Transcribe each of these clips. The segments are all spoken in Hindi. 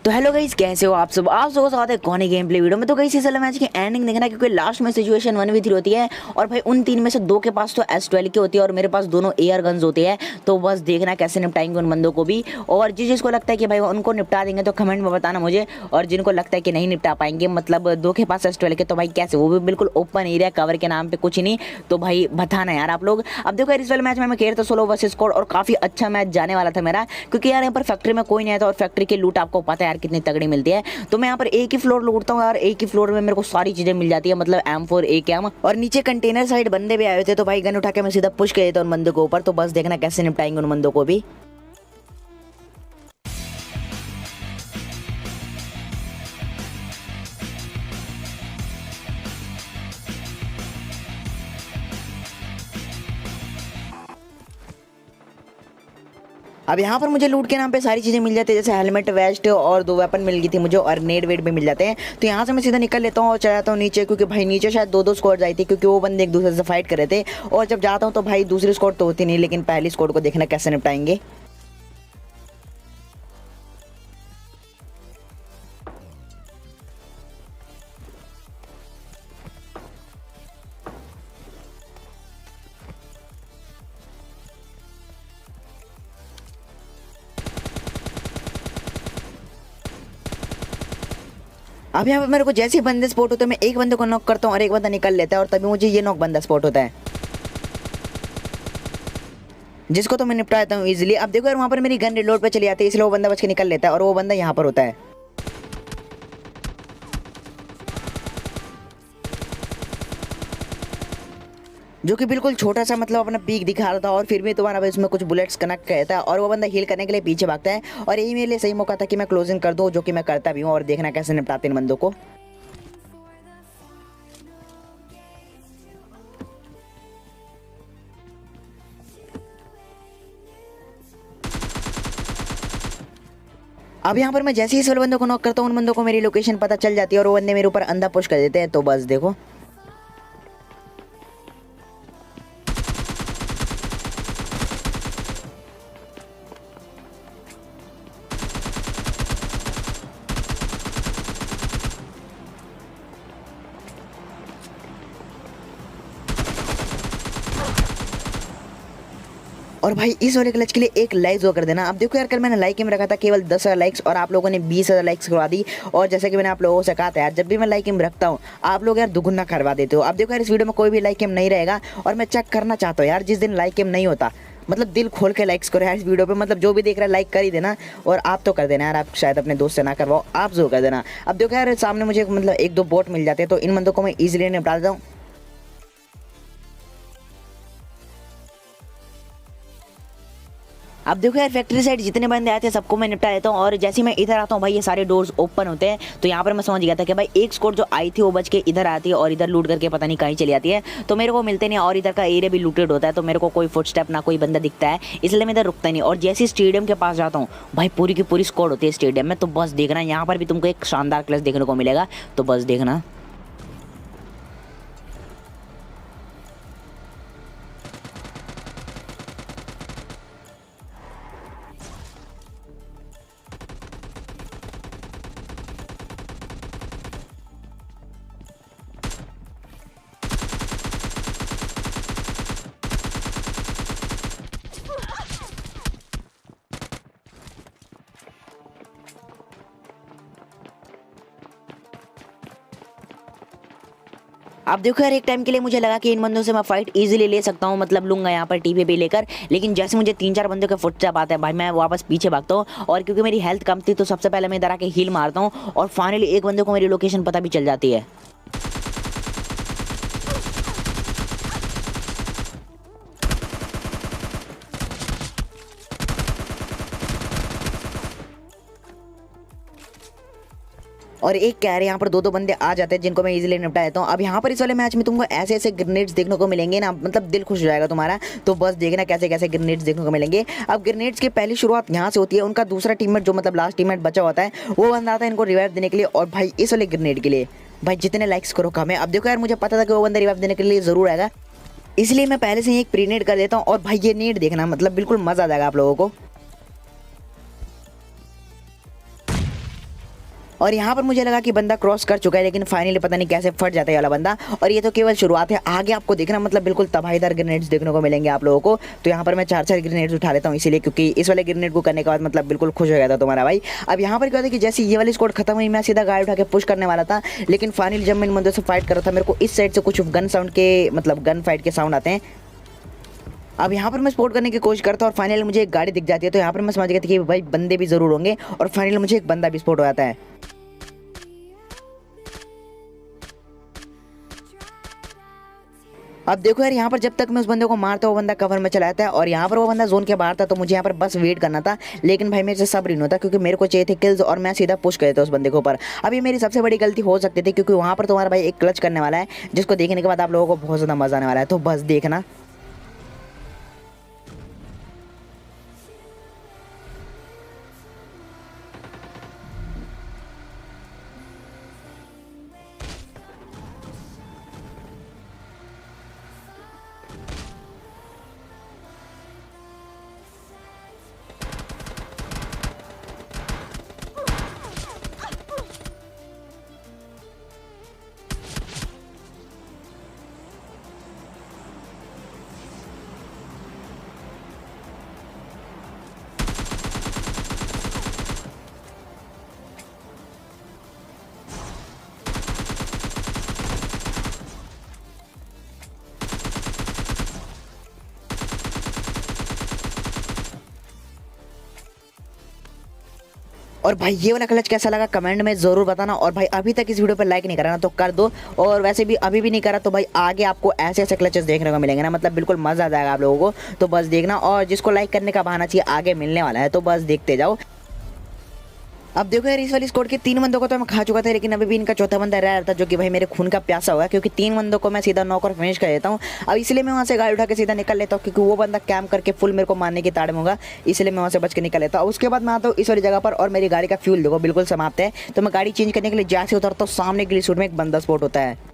तो हेलो गाइस, कैसे हो आप सब स्वागत है कौन गेम प्ले वीडियो में। तो गाइस इस वाले मैच की एंडिंग देखना, क्योंकि लास्ट में सिचुएशन 1v3 होती है और भाई उन तीन में से दो के पास तो S12 की होती है और मेरे पास दोनों एयर गन्स होते हैं। तो बस देखना कैसे निपटाएंगे उन बंदों को भी, और जिसको लगता है कि भाई उनको निपटा देंगे तो कमेंट में बताना मुझे, और जिनको लगता है कि नहीं निपटा पाएंगे, मतलब दो के पास S12 के, तो भाई कैसे, वो भी बिल्कुल ओपन एरिया कवर के नाम पे कुछ नहीं। तो भाई बताना यार आप लोग। अब देखो यार, इस वाले मैच में मैं खेल था सोलो वर्सेस स्क्वाड और काफी अच्छा मैच जाने वाला था मेरा, क्योंकि यार यहाँ पर फैक्ट्री में कोई नहीं आया था और फैक्ट्री की लूट आपको पता है यार कितनी तगड़ी मिलती है। तो मैं यहाँ पर एक ही फ्लोर लूटता हूँ यार, एक ही फ्लोर में मेरे को सारी चीजें मिल जाती है, मतलब M4 AKM, और नीचे कंटेनर साइड बंदे भी आए हुए थे। तो भाई गन उठा के मैं सीधा पुश कर देता हूँ उन बंदों के ऊपर। तो बस देखना कैसे निपटाएंगे उन बंदों को भी। अब यहाँ पर मुझे लूट के नाम पे सारी चीज़ें मिल जाती है, जैसे हेलमेट, वेस्ट और 2 वेपन मिल गई थी मुझे, और नेट वेट भी मिल जाते हैं। तो यहाँ से मैं सीधा निकल लेता हूँ और चला जाता हूँ नीचे, क्योंकि भाई नीचे शायद दो स्क्वाड आई थी, क्योंकि वो बंदे एक दूसरे से फाइट कर रहे थे। और जब जाता हूँ तो भाई दूसरी स्क्वाड तो होती नहीं, लेकिन पहली स्क्वाड को देखना कैसे निपटाएंगे। अब यहाँ पर मेरे को जैसे ही बंदे स्पॉट होते हैं, मैं एक बंदे को नॉक करता हूँ और एक बंदा निकल लेता है, और तभी मुझे ये नॉक बंदा स्पॉट होता है, जिसको तो मैं निपटा देता हूँ इजीली। अब देखो यार, वहाँ पर मेरी गन रिलोड पे चली जाती है, इसलिए वो बंदा बच के निकल लेता है, और वो बंदा यहाँ पर होता है, जो कि बिल्कुल छोटा सा, मतलब अपना पीक दिखा रहा था, और फिर भी तुम्हारा भाई उसमें कुछ बुलेट्स कनेक्ट कहता है, और वो बंदा हील करने के लिए पीछे भागता है। और यही मेरे लिए सही मौका था कि मैं क्लोजिंग कर दूं, जो कि मैं करता भी हूँ, और देखना कैसे निपटाते इन बंदों को। अब यहाँ पर मैं जैसे ही इस वाले बंदों को नॉक करता हूँ, उन बंदों को मेरी लोकेशन पता चल जाती है, और वो बंदे मेरे ऊपर अंधा पुश कर देते हैं। तो बस देखो, और भाई इस वाले क्लच के लिए एक लाइक जो कर देना। अब देखो यार, कल मैंने लाइक में रखा था केवल 10,000 लाइक्स, और आप लोगों ने 20,000 लाइक्स करवा दी। और जैसे कि मैंने आप लोगों से कहा था यार, जब भी मैं लाइक में रखता हूँ आप लोग यार दुगुना करवा देते हो। अब देखो यार, इस वीडियो में कोई भी लाइक नहीं रहेगा, और मैं चेक करना चाहता हूँ यार, जिस दिन लाइक नहीं होता, मतलब दिल खोल के लाइक्स करो यार इस वीडियो पे, मतलब जो भी देख रहा है लाइक कर ही देना। और आप तो कर देना यार, आप शायद अपने दोस्त से ना करवाओ, आप जो कर देना। अब देखो यार, सामने मुझे मतलब एक दो बोट मिल जाते हैं, तो इन बंदों को मैं ईजिली निपटा देता हूँ। अब देखो यार, फैक्ट्री साइड जितने बंदे आए थे सबको मैं निपटा देता हूँ, और जैसे ही मैं इधर आता हूँ भाई, ये सारे डोर्स ओपन होते हैं। तो यहाँ पर मैं समझ गया था कि भाई एक स्क्वाड जो आई थी वो बच के इधर आती है, और इधर लूट करके पता नहीं कहीं चली जाती है, तो मेरे को मिलते नहीं, और इधर का एरिया भी लूटेड होता है, तो मेरे को कोई फुटस्टेप ना कोई बंदा दिखता है, इसलिए मैं इधर रुकता नहीं। और जैसे स्टेडियम के पास जाता हूँ भाई, पूरी की पूरी स्क्वाड होती है स्टेडियम में। तो बस देखना, यहाँ पर भी तुमको एक शानदार क्लच देखने को मिलेगा, तो बस देखना। अब देखो यार, एक टाइम के लिए मुझे लगा कि इन बंदों से मैं फाइट इजीली ले सकता हूँ, मतलब लूंगा यहाँ पर टीपी पे लेकर, लेकिन जैसे मुझे 3-4 बंदों के फुटस्टेप आते हैं भाई, मैं वापस पीछे भागता हूँ। और क्योंकि मेरी हेल्थ कम थी, तो सबसे पहले मैं इधर आके हील मारता हूँ, और फाइनली एक बंदे को मेरी लोकेशन पता भी चल जाती है। और एक कह रहे यहाँ पर दो बंदे आ जाते हैं, जिनको मैं इजीली निपटा देता हूँ। अब यहाँ पर इस वाले मैच में तुमको ऐसे ऐसे ग्रेनेड्स देखने को मिलेंगे ना, मतलब दिल खुश हो जाएगा तुम्हारा। तो बस देखना कैसे कैसे ग्रेनेड्स देखने को मिलेंगे। अब ग्रेनेड्स की पहली शुरुआत यहाँ से होती है, उनका दूसरा टीममेट जो मतलब लास्ट टीममेट बचा होता है, वो बंदा आता है इनको रिवाइव देने के लिए। और भाई इस वाले ग्रेनेड के लिए भाई जितने लाइक्स करो कम है। अब देखो यार, मुझे पता था कि वो बंदा रिवाइव देने के लिए जरूर आएगा, इसलिए मैं पहले से ही एक प्री नेट कर देता हूँ। और भाई ये नेट देखना, मतलब बिल्कुल मजा आ जाएगा आप लोगों को। और यहाँ पर मुझे लगा कि बंदा क्रॉस कर चुका है, लेकिन फाइनली पता नहीं कैसे फट जाता है वाला बंदा। और ये तो केवल शुरुआत है, आगे आपको देखना मतलब बिल्कुल तबाहीदार ग्रेनेड्स देखने को मिलेंगे आप लोगों को। तो यहाँ पर मैं 4 ग्रेनेड्स उठा लेता हूँ इसीलिए, क्योंकि इस वाले ग्रेनेड को करने के बाद मतलब बिल्कुल खुश हो गया था तुम्हारा भाई। अब यहाँ पर क्या होता है कि जैसे ये वाली स्क्वाड खत्म हुई, मैं सीधा गाड़ी उठा के पुश करने वाला था, लेकिन फाइनली जब मैं इन बंदों से फाइट कर रहा था, मेरे को इस साइड से कुछ गन साउंड के मतलब गन फाइट के साउंड आते हैं। अब यहाँ पर मैं स्पोर्ट करने की कोशिश करता हूँ और फाइनली मुझे एक गाड़ी दिख जाती है। तो यहाँ पर मैं समझ गया था कि भाई बंदे भी ज़रूर होंगे, और फाइनली मुझे एक बंदा भी स्पोर्ट हो जाता है। अब देखो यार, यहाँ पर जब तक मैं उस बंदे को मारता हूँ वो बंदा कवर में चला जाता है, और यहाँ पर वो बंदा जोन के बाहर था, तो मुझे यहाँ पर बस वेट करना था। लेकिन भाई मेरे से सब्र नहीं होता, क्योंकि मेरे को चाहिए थे किल्स और मैं सीधा पुश कर देता उस बंदे के ऊपर। अब ये मेरी सबसे बड़ी गलती हो सकती थी, क्योंकि वहाँ पर तुम्हारा भाई एक क्लच करने वाला है, जिसको देखने के बाद आप लोगों को बहुत ज़्यादा मजा आने वाला है। तो बस देखना। और भाई ये वाला क्लच कैसा लगा कमेंट में ज़रूर बताना। और भाई अभी तक इस वीडियो पर लाइक नहीं करा ना तो कर दो, और वैसे भी अभी भी नहीं करा तो भाई आगे आपको ऐसे ऐसे क्लचेस देखने को मिलेंगे ना, मतलब बिल्कुल मज़ा आ जाएगा आप लोगों को। तो बस देखना, और जिसको लाइक करने का बहाना चाहिए आगे मिलने वाला है, तो बस देखते जाओ। अब देखो यार, इस वाली स्क्वाड के 3 बंदों को तो मैं खा चुका था, लेकिन अभी भी इनका चौथा बंदा रह रहा था, जो कि भाई मेरे खून का प्यासा होगा, क्योंकि 3 बंदों को मैं सीधा नॉक और फिनिश कर देता हूँ। अब इसलिए मैं वहाँ से गाड़ी उठा के सीधा निकल लेता हूँ, क्योंकि वो बंदा कैम्प करके फुल मेरे को मारने की ताड़ में होगा, इसलिए मैं वहाँ से बच के निकल लेता हूँ। उसके बाद मैं आता हूँ इस वाली जगह पर, और मेरी गाड़ी का फ्यूल देखो बिल्कुल समाप्त है। तो मैं गाड़ी चेंज करने के लिए जैसे उतरता हूँ, सामने गिली सूट में एक बंदा स्पॉट होता है।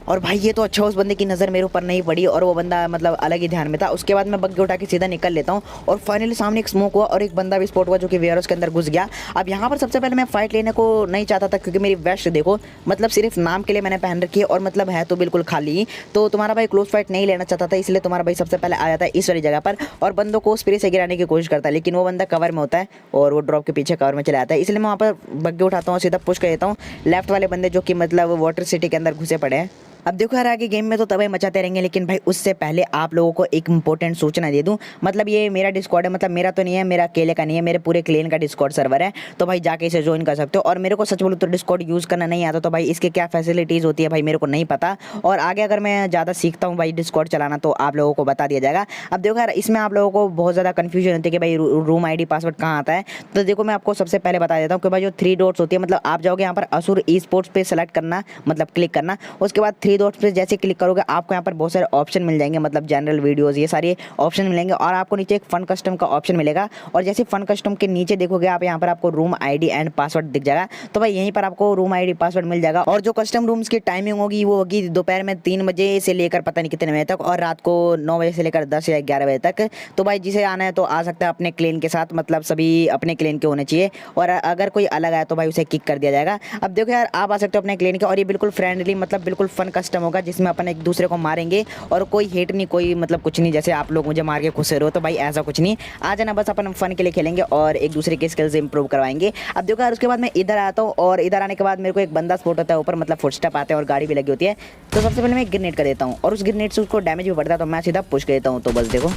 और भाई ये तो अच्छा, उस बंदे की नज़र मेरे ऊपर नहीं पड़ी, और वो बंदा मतलब अलग ही ध्यान में था। उसके बाद मैं बग्गी उठा के सीधा निकल लेता हूँ, और फाइनली सामने एक स्मोक हुआ और एक बंदा भी स्पॉट हुआ, जो कि वेयरहाउस के अंदर घुस गया। अब यहाँ पर सबसे पहले मैं फाइट लेने को नहीं चाहता था, क्योंकि मेरी वेस्ट देखो मतलब सिर्फ नाम के लिए मैंने पहन रखी है, और मतलब है तो बिल्कुल खाली। तो तुम्हारा भाई क्लोज फाइट नहीं लेना चाहता था, इसलिए तुम्हारा भाई सबसे पहले आ जाता है इस वाली जगह पर, और बंदों को स्प्रे से गिराने की कोशिश करता है, लेकिन वो बंदा कवर में होता है और वो ड्रॉप के पीछे कवर में चला जाता है। इसलिए मैं वहाँ पर बग्गी उठाता हूँ, सीधा पुश कर देता हूँ लेफ्ट वाले बंदे, जो कि मतलब वाटर सिटी के अंदर घुसे पड़े हैं। अब देखो यार, आगे गेम में तो तबाही मचाते रहेंगे, लेकिन भाई उससे पहले आप लोगों को एक इंपॉर्टेंट सूचना दे दूं। मतलब ये मेरा डिस्कॉर्ड है, मतलब मेरा तो नहीं है, मेरा अकेले का नहीं है, मेरे पूरे क्लेन का डिस्कॉर्ड सर्वर है। तो भाई जाके इसे ज्वाइन कर सकते हो। और मेरे को सच बोलूं तो डिस्कॉर्ड यूज़ करना नहीं आता, तो भाई इसके क्या फैसिलिटीज़ होती है भाई मेरे को नहीं पता, और आगे अगर मैं ज़्यादा सीखता हूँ भाई डिस्कॉर्ड चलाना, तो आप लोगों को बता दिया जाएगा। अब देखो यार, इसमें आप लोगों को बहुत ज़्यादा कन्फ्यूजन होती है कि भाई रूम ID पासवर्ड कहाँ आता है। तो देखो मैं आपको सबसे पहले बता देता हूँ कि भाई जो 3 डॉट्स होती है, मतलब आप जाओगे यहाँ पर असुर ई स्पोर्ट्स पे सेलेक्ट करना, मतलब क्लिक करना। उसके बाद 3 डॉट्स पे जैसे क्लिक करोगे, आपको यहाँ पर बहुत सारे ऑप्शन मिल जाएंगे, मतलब जनरल वीडियोस, ये सारे ऑप्शन मिलेंगे, और आपको नीचे एक फन कस्टम का ऑप्शन मिलेगा। और जैसे फन कस्टम के नीचे देखोगे आप, यहाँ पर आपको रूम ID एंड पासवर्ड दिख जाएगा। तो भाई यहीं पर आपको रूम ID पासवर्ड मिल जाएगा। और जो कस्टम रूम्स की टाइमिंग होगी वो होगी दोपहर में 3 बजे से लेकर पता नहीं कितने बजे तक, और रात को 9 बजे से लेकर 10 या 11 बजे तक। तो भाई जिसे आना है तो आ सकता है अपने क्लेन के साथ, मतलब सभी अपने क्लेन के होने चाहिए, और अगर कोई अलग आया तो भाई उसे किक कर दिया जाएगा। अब देखो यार, आप आ सकते हो अपने क्लेन के, और ये बिल्कुल फ्रेंडली मतलब बिल्कुल फन कस्टम होगा, जिसमें अपन एक दूसरे को मारेंगे, और कोई हेट नहीं, कोई मतलब कुछ नहीं, जैसे आप लोग मुझे मार के खुश रहो, तो भाई ऐसा कुछ नहीं। आ जाना, बस अपन फन के लिए खेलेंगे और एक दूसरे के स्किल्स इंप्रूव करवाएंगे। अब देखो यार, उसके बाद मैं इधर आता हूँ, और इधर आने के बाद मेरे को एक बंदा स्पॉट होता है ऊपर, मतलब फुटस्टेप आते हैं और गाड़ी भी लगी होती है। तो सबसे पहले मैं एक ग्रेनेड कर देता हूँ, और उस ग्रेनेड से उसको डैमेज भी बढ़ता है, तो मैं सीधा पुश कर देता हूँ। तो बस देखो,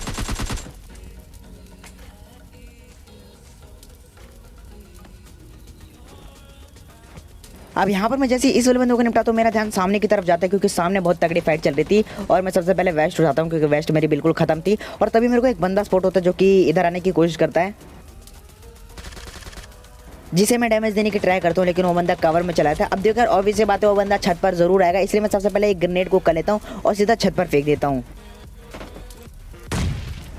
अब यहाँ पर मैं जैसे इस वाले बंदे को निपटा तो मेरा ध्यान सामने की तरफ जाता है, क्योंकि सामने बहुत तगड़ी फाइट चल रही थी, और मैं सबसे पहले वेस्ट उठाता हूँ, क्योंकि वेस्ट मेरी बिल्कुल खत्म थी। और तभी मेरे को एक बंदा स्पॉट होता है, जो कि इधर आने की कोशिश करता है, जिसे मैं डैमेज देने की ट्राई करता हूँ, लेकिन वो बंदा कवर में चला था। अब देखकर ऑब्वियस सी बात है, वो बंदा छत पर जरूर आएगा, इसलिए मैं सबसे पहले एक ग्रेनेड को कर लेता हूँ और सीधा छत पर फेंक देता हूँ।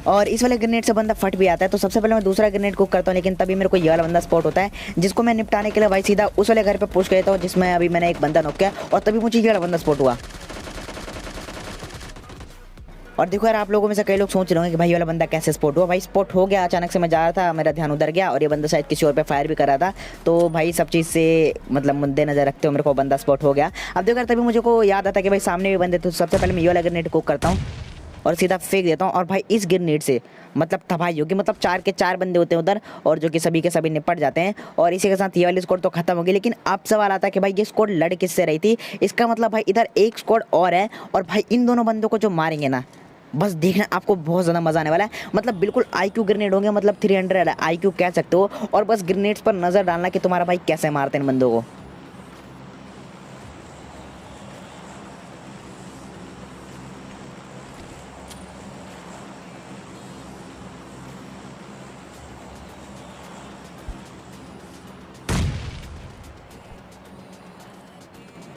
और इस वाले ग्रेनेड से बंदा फट भी आता है। तो सबसे पहले मैं दूसरा ग्रेनेड कुक करता हूँ, लेकिन तभी मेरे को ये वाला बंदा स्पॉट होता है, जिसको मैं निपटाने के लिए भाई सीधा उस वाले घर पे पुश कर देता हूँ, जिसमें अभी मैंने एक बंदा नॉक किया, और तभी मुझे ये वाला बंदा स्पॉट हुआ। और देखो यार, आप लोगों में से कई लोग सोच रहे होंगे कि भाई ये वाला बंदा कैसे स्पॉट हुआ। भाई स्पॉट हो गया, अचानक से मैं जा रहा था, मेरा ध्यान उधर गया और ये बंदा शायद किसी और पे फायर भी कर रहा था। तो भाई सब चीज़ से मतलब मुद्दे नज़र रखते हो मेरे को बंदा स्पॉट हो गया। अब देखो यार, तभी मुझे को याद आता कि भाई सामने भी बंदे, तो सबसे पहले मैं ये वाला ग्रेनेड कुक करता हूँ और सीधा फेंक देता हूँ। और भाई इस ग्रेनेड से मतलब तबाही होगी, मतलब 4 के 4 बंदे होते हैं उधर, और जो कि सभी के सभी निपट जाते हैं। और इसी के साथ ये वाली स्क्वाड तो खत्म होगी। लेकिन अब सवाल आता है कि भाई ये स्क्वाड लड़ किससे रही थी। इसका मतलब भाई इधर एक स्क्वाड और है, और भाई इन दोनों बंदों को जो मारेंगे ना, बस देखना आपको बहुत ज़्यादा मज़ा आने वाला है। मतलब बिल्कुल IQ ग्रेनेड होंगे, मतलब 300 IQ कह सकते हो। और बस ग्रेनेड्स पर नज़र डालना कि तुम्हारा भाई कैसे मारते हैं इन बंदों को।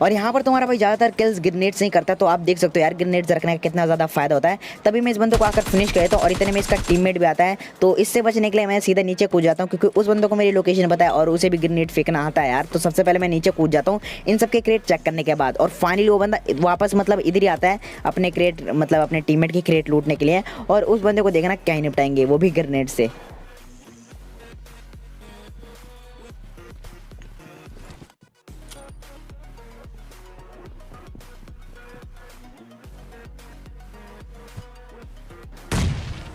और यहाँ पर तुम्हारा भाई ज़्यादातर किल्स ग्रेनेड्स नहीं करता, तो आप देख सकते हो यार ग्रेनेड्स रखने का कितना ज़्यादा फायदा होता है। तभी मैं इस बंदे को आकर फिनिश कर देता हूँ, और इतने में इसका टीममेट भी आता है। तो इससे बचने के लिए मैं सीधा नीचे कूद जाता हूँ, क्योंकि उस बंदे को मेरी लोकेशन पता है और उसे भी ग्रेनेड फेंकना आता है यार। तो सबसे पहले मैं नीचे कूद जाता हूँ इन सबके क्रेट चेक करने के बाद, और फाइनली वो बंदा वापस मतलब इधर ही आता है अपने क्रेट, मतलब अपने टीममेट की क्रेट लूटने के लिए। और उस बंदे को देखना क्या ही निपटाएंगे, वो भी ग्रेनेड से।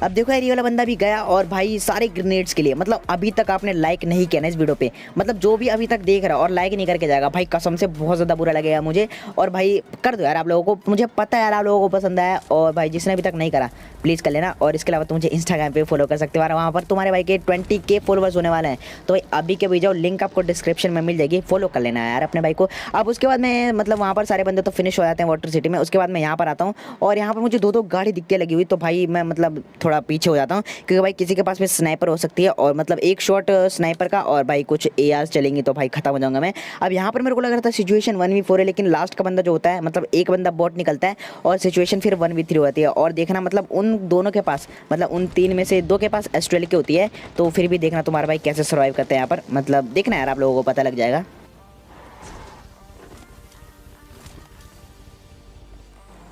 अब देखो यार, ये वाला बंदा भी गया, और भाई सारे ग्रेनेड्स के लिए, मतलब अभी तक आपने लाइक नहीं किया ना इस वीडियो पे, मतलब जो भी अभी तक देख रहा है और लाइक नहीं करके जाएगा, भाई कसम से बहुत ज़्यादा बुरा लगेगा मुझे। और भाई कर दो यार आप लोगों को, मुझे पता है यार आप लोगों को पसंद आया। और भाई जिसने अभी तक नहीं करा प्लीज़ कर लेना। और इसके अलावा तुम मुझे इंस्टाग्राम पे फॉलो कर सकते हो, वहाँ पर तुम्हारे भाई के 20K फॉलोवर्स होने वाले हैं। तो भाई अभी के भी जाओ, लिंक आपको डिस्क्रिप्शन में मिल जाएगी, फॉलो कर लेना यार अपने भाई को। अब उसके बाद मैं मतलब वहाँ पर सारे बंदे तो फिनिश हो जाते हैं वाटर सिटी में। उसके बाद मैं यहाँ पर आता हूँ, और यहाँ पर मुझे 2-2 गाड़ी दिखने लगी हुई। तो भाई मैं मतलब थोड़ा पीछे हो जाता हूँ, क्योंकि भाई किसी के पास भी स्नाइपर हो सकती है, और मतलब एक शॉट स्नाइपर का, और भाई कुछ AR चलेंगी तो भाई खत्म हो जाऊंगा मैं। अब यहाँ पर मेरे को लग रहा था सिचुएशन 1v4 है, लेकिन लास्ट का बंदा जो होता है, मतलब एक बंदा बॉट निकलता है और सिचुएशन फिर 1v3 होती है। और देखना मतलब उन दोनों के पास, मतलब उन 3 में से 2 के पास एस्ट्रेल की होती है। तो फिर भी देखना तुम्हारा भाई कैसे सर्वाइव करते हैं यहाँ पर, मतलब देखना यार आप लोगों को पता लग जाएगा।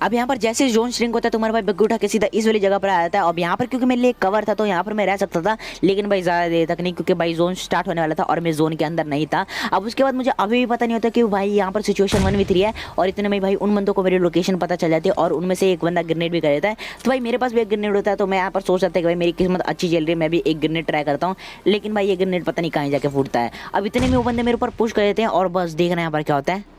अब यहाँ पर जैसे जोन श्रिंक होता है, तुम्हारा भाई बग्गी उठा के सीधा इस वाली जगह पर आ जाता है। अब यहाँ पर क्योंकि मेरे लिए कवर था, तो यहाँ पर मैं रह सकता था, लेकिन भाई ज़्यादा देर तक नहीं, क्योंकि भाई जोन स्टार्ट होने वाला था और मैं जोन के अंदर नहीं था। अब उसके बाद मुझे अभी भी पता नहीं होता कि भाई यहाँ पर सिचुएशन 1v3 है, और इतने में भाई उन बंदों को मेरी लोकेशन पता चल जाती है, और उनमें से एक बंदा ग्रेनेड भी कर देता है। तो भाई मेरे पास भी एक ग्रेनेड होता है, तो मैं यहाँ पर सोच रहा था कि भाई मेरी किस्मत अच्छी चल रही है, मैं भी एक ग्रेनेड ट्राई करता हूँ। लेकिन भाई ये ग्रेनेड पता नहीं कहाँ जाके फूटता है। अब इतने में वो बंदे मेरे ऊपर पुश कर देते हैं, और बस देखना यहाँ पर क्या होता है।